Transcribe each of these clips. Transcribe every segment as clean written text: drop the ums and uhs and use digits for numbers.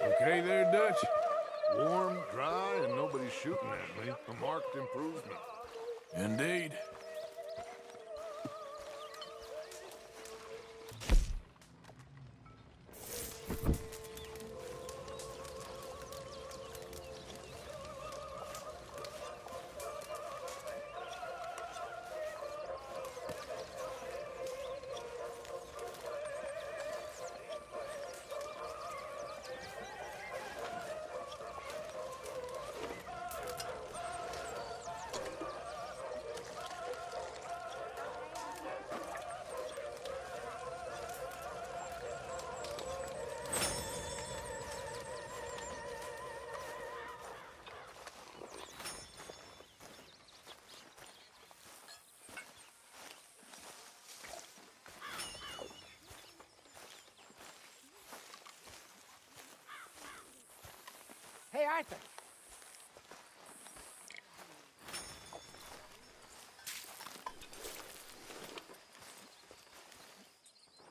Okay there, Dutch. Warm, dry, and nobody's shooting at me. A marked improvement. Indeed. Hey, Arthur.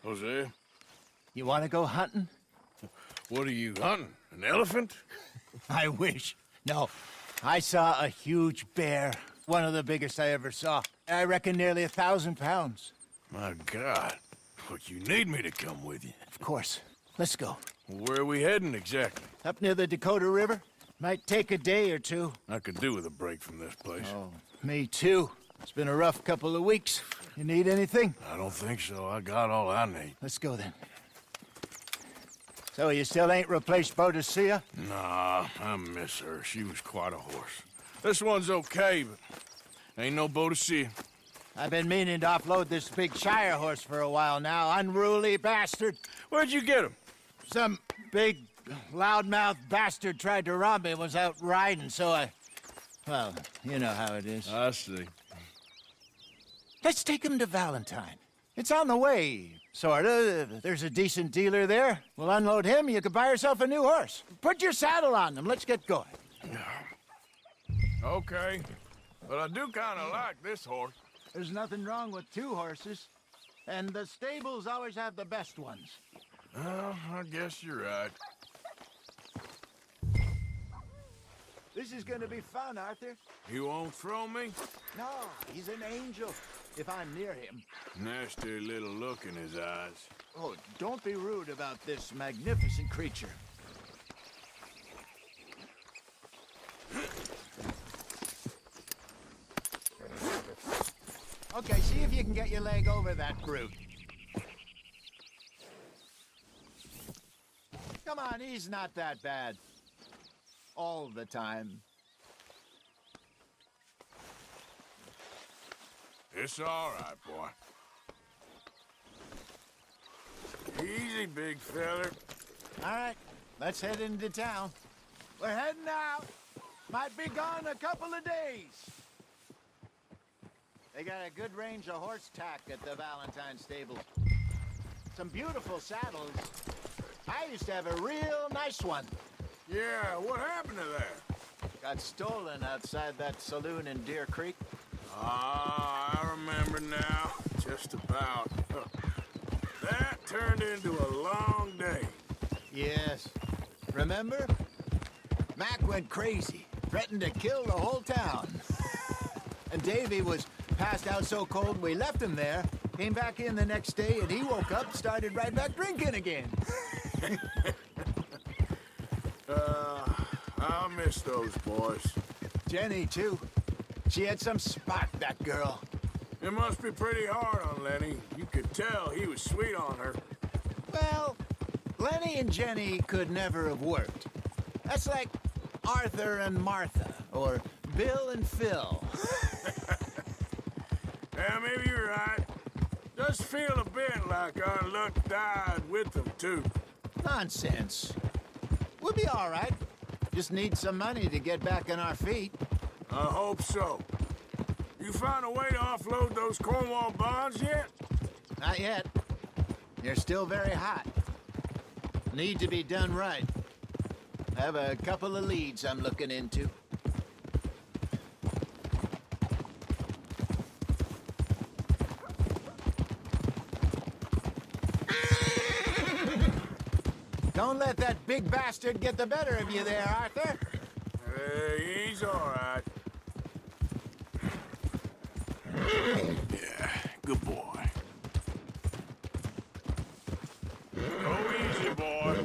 Jose, You want to go hunting? what are you hunting? An elephant? I wish. No. I saw a huge bear. One of the biggest I ever saw. I reckon nearly 1,000 pounds. My God. What, you need me to come with you? Of course. Let's go. Where are we heading exactly? Up near the Dakota River. Might take a day or two. I could do with a break from this place. Oh, me too. It's been a rough couple of weeks. You need anything? I don't think so. I got all I need. Let's go then. So you still ain't replaced Boadicea? Nah, I miss her. She was quite a horse. This one's okay, but ain't no Boadicea. I've been meaning to offload this big Shire horse for a while now. Unruly bastard. Where'd you get him? Some big, loudmouth bastard tried to rob me, was out riding, so well, you know how it is. I see. Let's take him to Valentine. It's on the way, sorta. There's a decent dealer there. We'll unload him, you can buy yourself a new horse. Put your saddle on him, let's get going. Okay, but I do kind of like this horse. There's nothing wrong with two horses, and the stables always have the best ones. Well, I guess you're right. This is gonna be fun, Arthur. You won't throw me? No, he's an angel, if I'm near him. Nasty little look in his eyes. Oh, don't be rude about this magnificent creature. Okay, see if you can get your leg over that brute. Come on, he's not that bad. All the time. It's all right, boy. Easy, big feller. All right, let's head into town. We're heading out. Might be gone a couple of days. They got a good range of horse tack at the Valentine stable. Some beautiful saddles. I used to have a real nice one. Yeah, what happened to that? Got stolen outside that saloon in Deer Creek. Ah, I remember now. Just about. That turned into a long day. Yes. Remember? Mac went crazy, threatened to kill the whole town. And Davy was passed out so cold we left him there, came back in the next day, and he woke up, started right back drinking again. I miss those boys. Jenny, too. She had some spot, that girl. It must be pretty hard on Lenny. You could tell he was sweet on her. Well, Lenny and Jenny could never have worked. That's like Arthur and Martha, or Bill and Phil. Yeah, maybe you're right. Does feel a bit like our luck died with them, too. Nonsense. We'll be all right. Just need some money to get back on our feet. I hope so. You found a way to offload those Cornwall bonds yet? Not yet. They're still very hot. Need to be done right. Have a couple of leads I'm looking into. Don't let that big bastard get the better of you there, Arthur. He's all right. Yeah, good boy. Go easy, boy.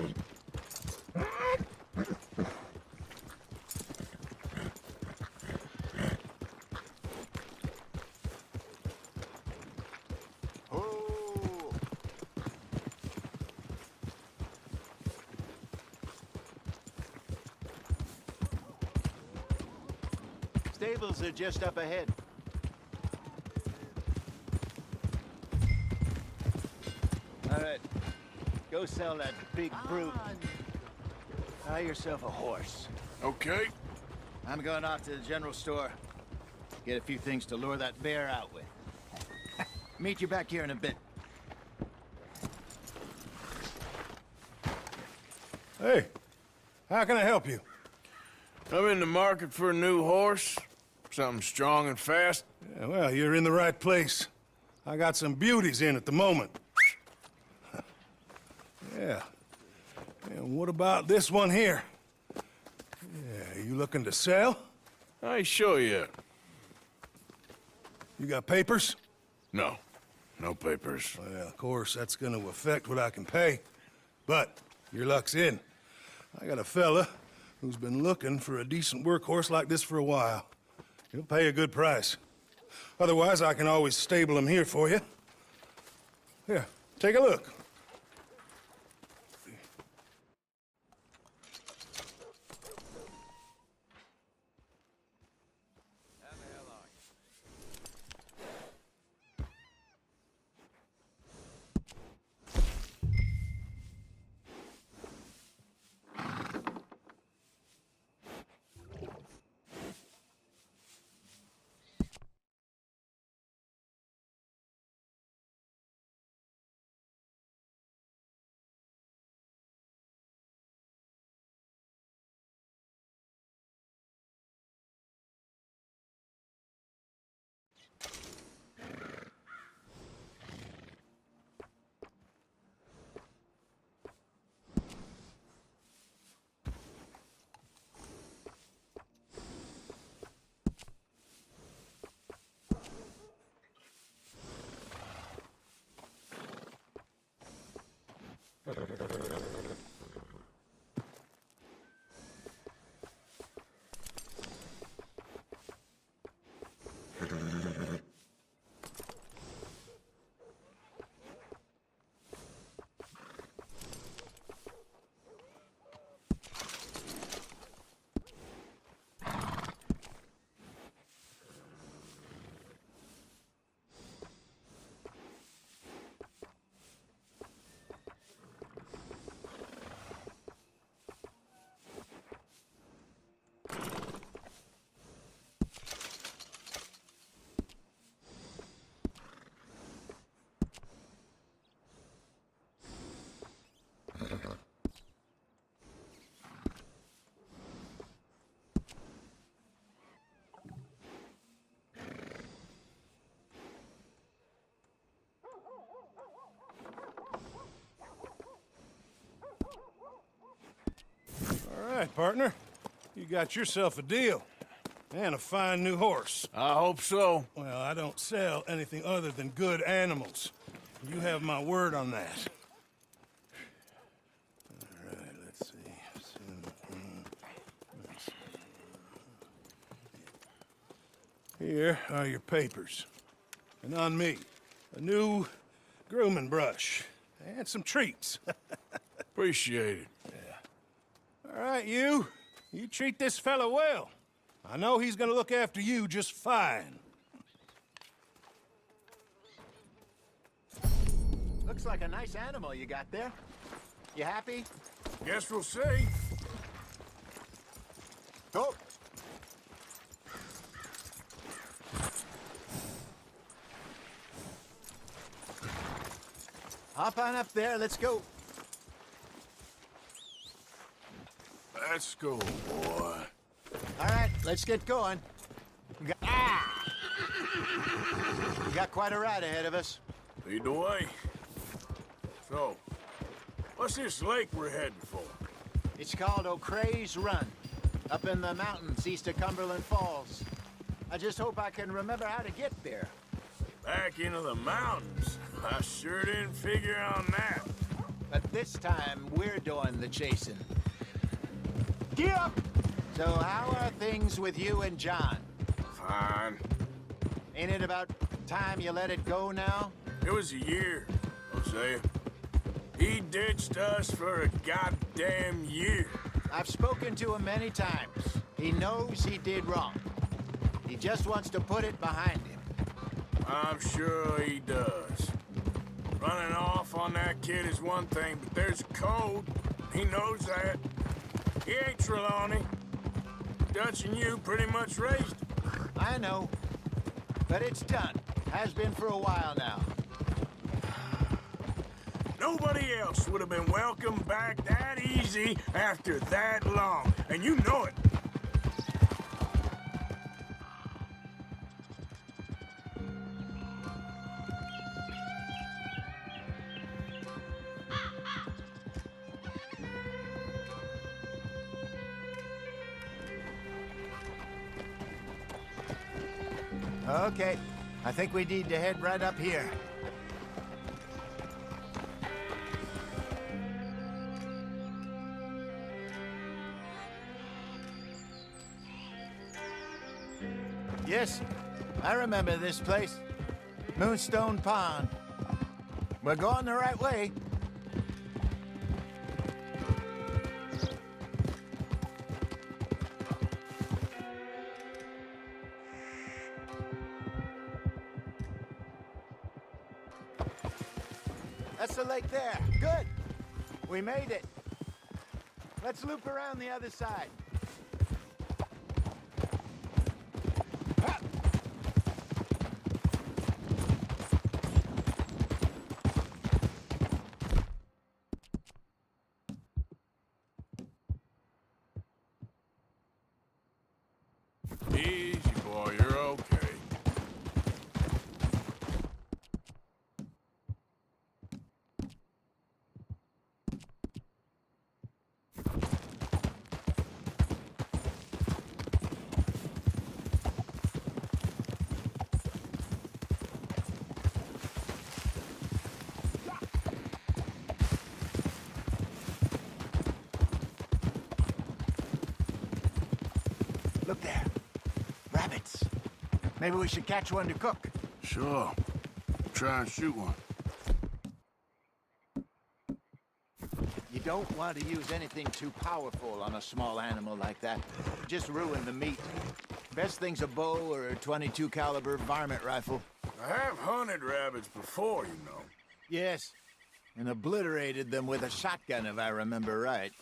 Oh. Stables are just up ahead. All right, go sell that big brute. Buy yourself a horse. Okay. I'm going off to the general store. Get a few things to lure that bear out with. Meet you back here in a bit. Hey, how can I help you? I'm in the market for a new horse. Something strong and fast. Yeah, well, you're in the right place. I got some beauties in at the moment. Yeah. And what about this one here? Yeah, you looking to sell? I show you. You got papers? No. No papers. Well, of course, that's gonna affect what I can pay. But your luck's in. I got a fella who's been looking for a decent workhorse like this for a while. He'll pay a good price. Otherwise, I can always stable him here for you. Here, take a look. All right, partner. You got yourself a deal. And a fine new horse. I hope so. Well, I don't sell anything other than good animals. You have my word on that. All right, let's see. Here are your papers. And on me, a new grooming brush. And some treats. Appreciate it. All right, you. You treat this fella well. I know he's gonna look after you just fine. Looks like a nice animal you got there. You happy? Guess we'll see. Go. Hop on up there, let's go. Let's go, boy. All right, let's get going. We got quite a ride ahead of us. Lead the way. So, What's this lake we're heading for? It's called O'Creagh's Run, up in the mountains east of Cumberland Falls. I just hope I can remember how to get there. Back into the mountains? I sure didn't figure on that. But this time, we're doing the chasing. Get up! So how are things with you and John? Fine. Ain't it about time you let it go now? It was a year, Hosea. He ditched us for a goddamn year. I've spoken to him many times. He knows he did wrong. He just wants to put it behind him. I'm sure he does. Running off on that kid is one thing, but there's a code. He knows that. He ain't Trelawney. Dutch and you pretty much raised him. I know. But it's done. Has been for a while now. Nobody else would have been welcomed back that easy after that long, and you know it. Okay. I think we need to head right up here. Yes, I remember this place. Moonstone Pond. We're going the right way. That's the lake there. Good. We made it. Let's loop around the other side. Easy, boy, you're okay. Look there. Rabbits. Maybe we should catch one to cook. Sure. Try and shoot one. You don't want to use anything too powerful on a small animal like that. Just ruin the meat. Best thing's a bow or a .22 caliber varmint rifle. I have hunted rabbits before, you know. Yes, and obliterated them with a shotgun if I remember right.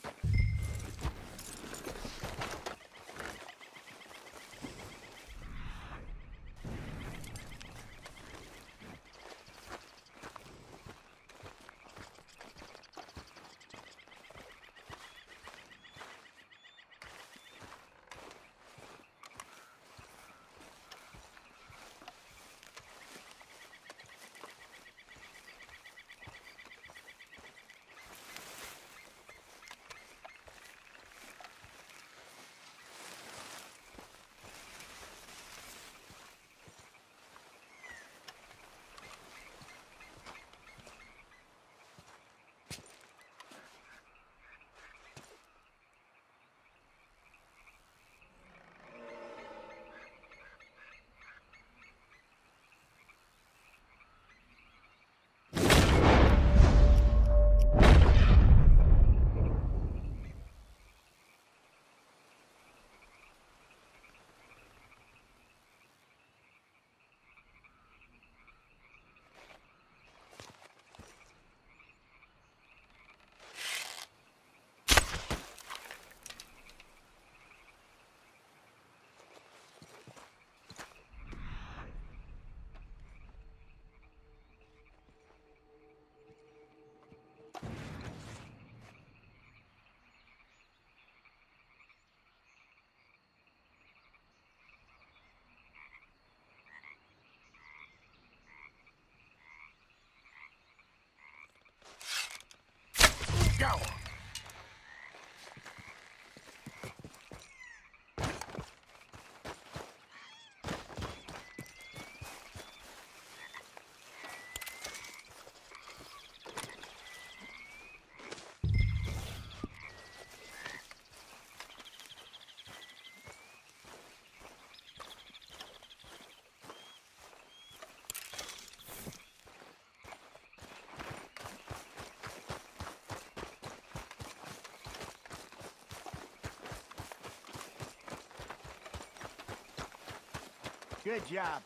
Good job.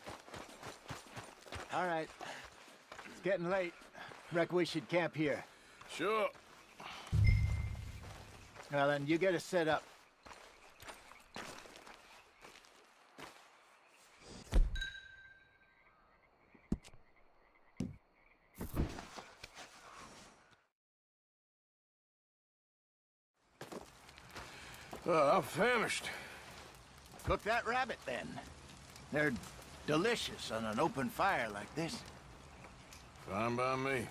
All right. It's getting late. Reckon we should camp here. Sure. Well, then you get us set up. I'm famished. Cook that rabbit, then. They're delicious on an open fire like this. Fine by me.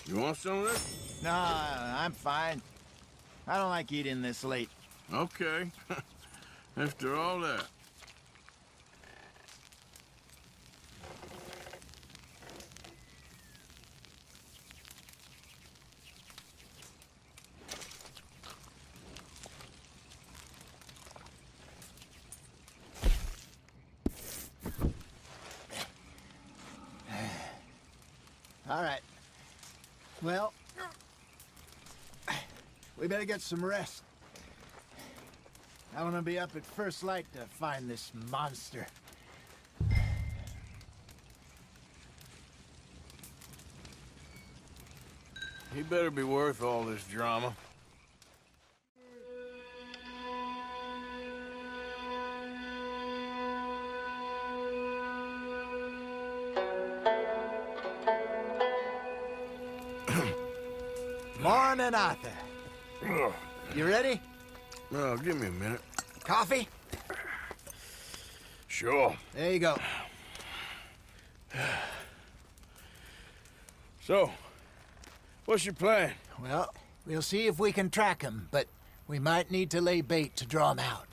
You want some of this? No, I'm fine. I don't like eating this late. Okay. After all that. All right. Well, we better get some rest. I want to be up at first light to find this monster. He better be worth all this drama. Morning, Arthur. You ready? Well, give me a minute. Coffee? Sure. There you go. So, what's your plan? Well, we'll see if we can track him, but we might need to lay bait to draw him out.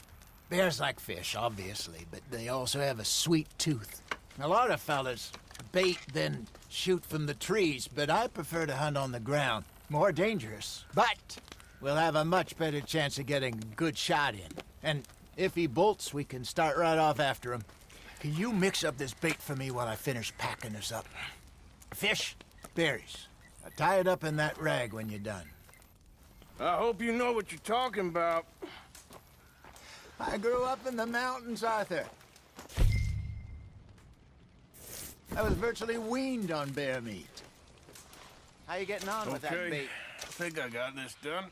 Bears like fish, obviously, but they also have a sweet tooth. A lot of fellas bait, then shoot from the trees, but I prefer to hunt on the ground. More dangerous, but we'll have a much better chance of getting a good shot in. And if he bolts, we can start right off after him. Can you mix up this bait for me while I finish packing this up? Fish, berries. Now tie it up in that rag when you're done. I hope you know what you're talking about. I grew up in the mountains, Arthur. I was virtually weaned on bear meat. How you getting on with that bait? I think I got this done.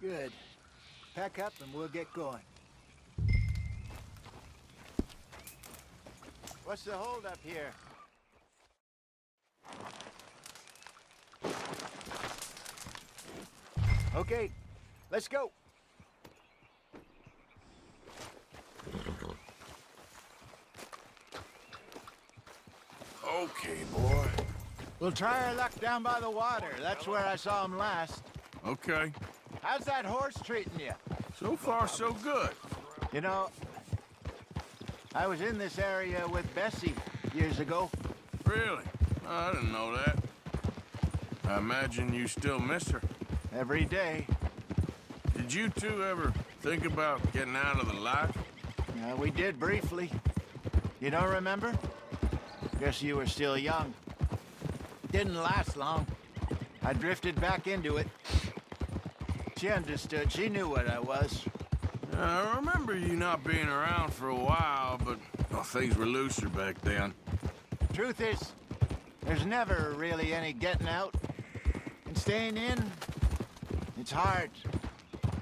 Good. Pack up and we'll get going. What's the holdup here? Okay, let's go. Okay, boy. We'll try our luck down by the water. That's where I saw him last. Okay. How's that horse treating you? So far, so good. You know, I was in this area with Bessie years ago. Really? I didn't know that. I imagine you still miss her. Every day. Did you two ever think about getting out of the life? We did briefly. You don't remember? Guess you were still young. Didn't last long. I drifted back into it. She understood. She knew what I was. I remember you not being around for a while, but well, things were looser back then. Truth is, there's never really any getting out. And staying in, it's hard.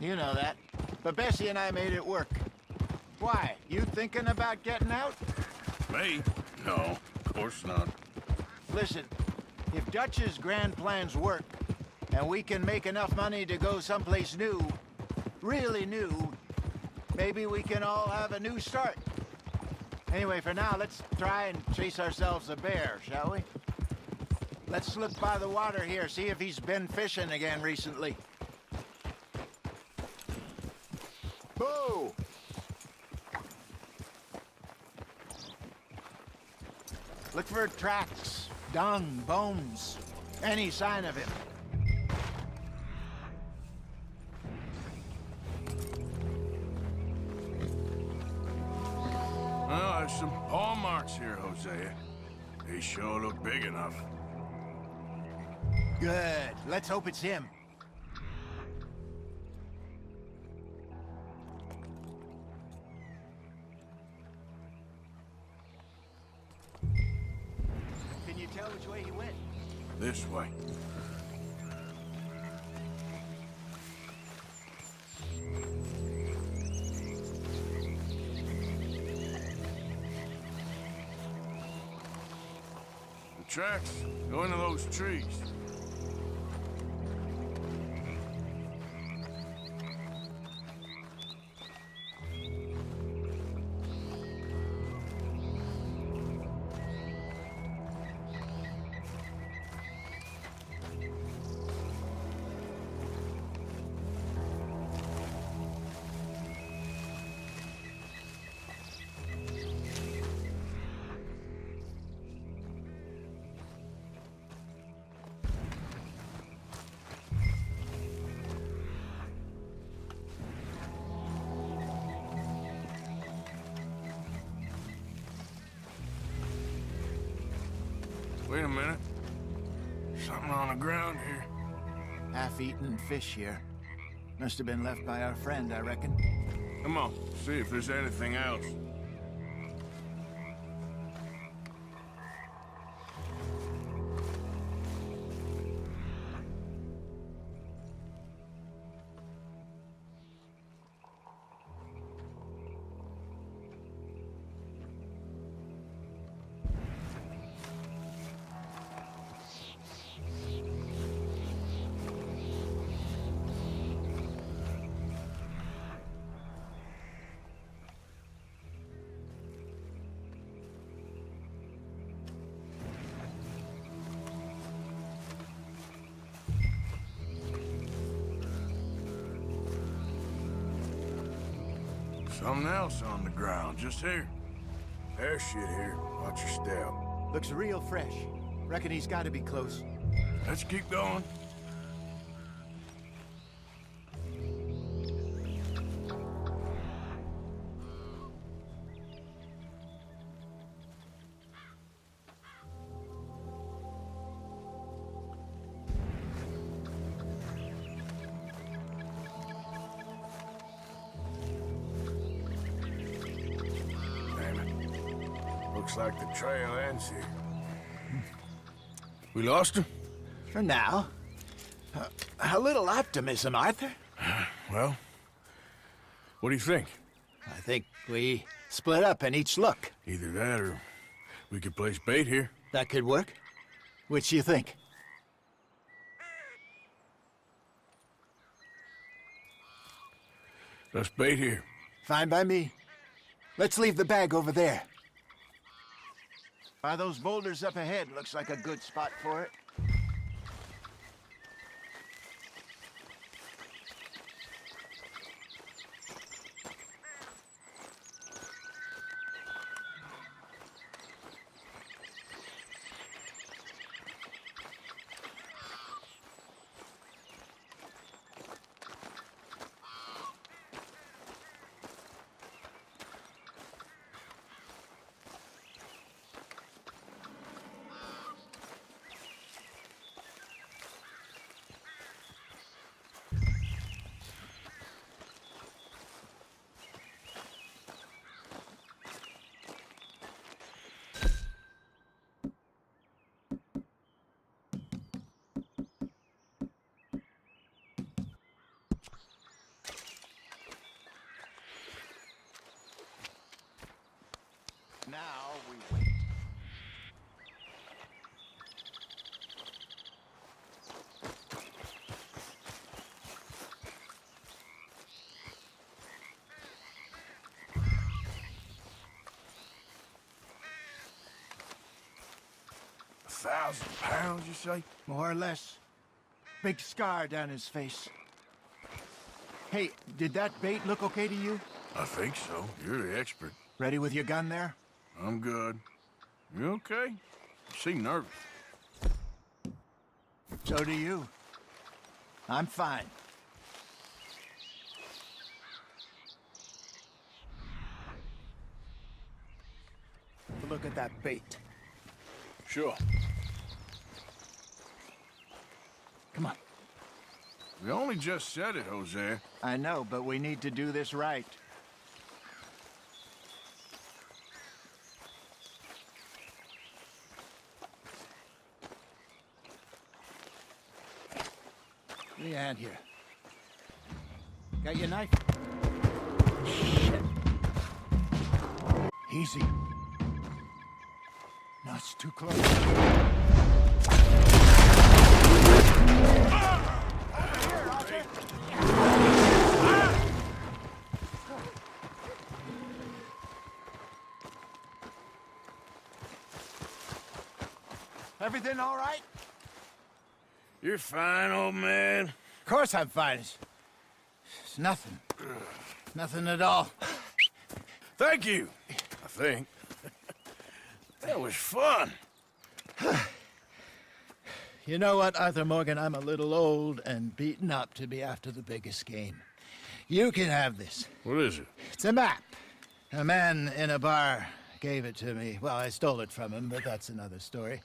You know that. But Bessie and I made it work. Why? You thinking about getting out? Me? No, of course not. Listen, if Dutch's grand plans work, and we can make enough money to go someplace new, really new, maybe we can all have a new start. Anyway, for now, let's try and chase ourselves a bear, shall we? Let's look by the water here, see if he's been fishing again recently. Boo! Look for tracks, dung, bones, any sign of him. Well, there's some paw marks here, Hosea. They sure look big enough. Good. Let's hope it's him. Can you tell which way he went? This way. The tracks go into those trees. Wait a minute. Something on the ground here. Half-eaten fish here. Must have been left by our friend, I reckon. Come on, see if there's anything else. Something else on the ground, just here. There's shit here. Watch your step. Looks real fresh. Reckon he's got to be close. Let's keep going. Looks like the trail ends here. We lost him? For now. A little optimism, Arthur. Well, what do you think? I think we split up and each look. Either that or we could place bait here. That could work. Which do you think? Let's bait here. Fine by me. Let's leave the bag over there. By those boulders up ahead, looks like a good spot for it. Now we wait. £1,000, you say? More or less. Big scar down his face. Hey, did that bait look okay to you? I think so. You're the expert. Ready with your gun there? I'm good. You okay? You seem nervous. So do you. I'm fine. look at that bait. Sure. Come on. We only just said it, Jose. I know, but we need to do this right. Give me a hand here. Got your knife? Shit. Easy. No, it's too close. Over here, Arthur. Everything all right? You're fine, old man. Of course I'm fine. It's nothing. Nothing at all. Thank you, I think. That was fun. You know what, Arthur Morgan? I'm a little old and beaten up to be after the biggest game. You can have this. What is it? It's a map. A man in a bar gave it to me. Well, I stole it from him, but that's another story.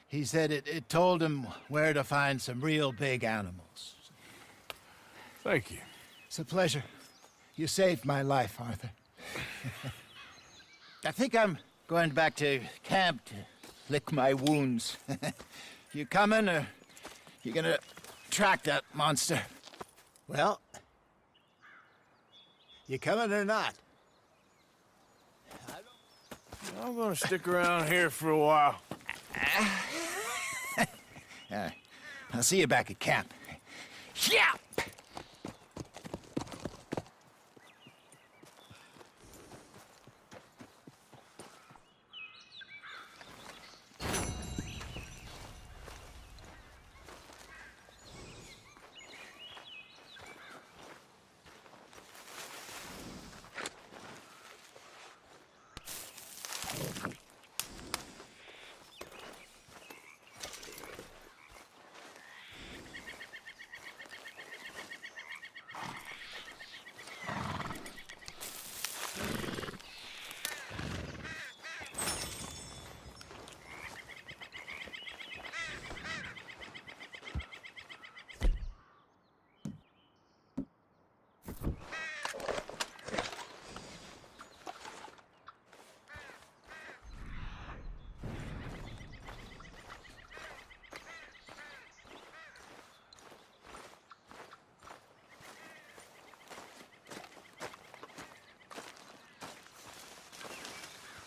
He said it told him where to find some real big animals. Thank you. It's a pleasure. You saved my life, Arthur. I think I'm going back to camp to lick my wounds. You coming, or you gonna track that monster? Well, you coming or not? I'm gonna stick around here for a while. I'll see you back at camp. Yeah!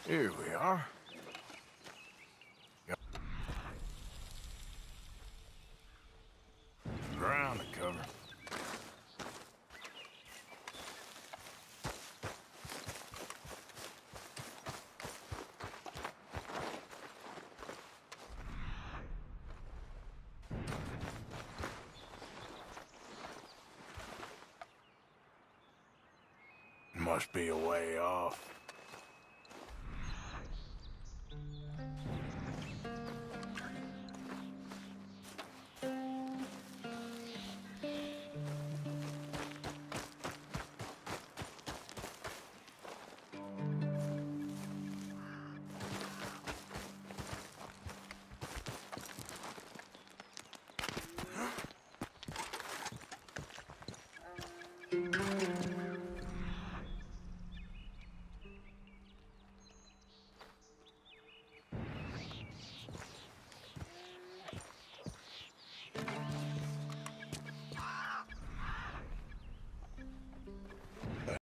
Here we are. Ground to cover. Must be a way off.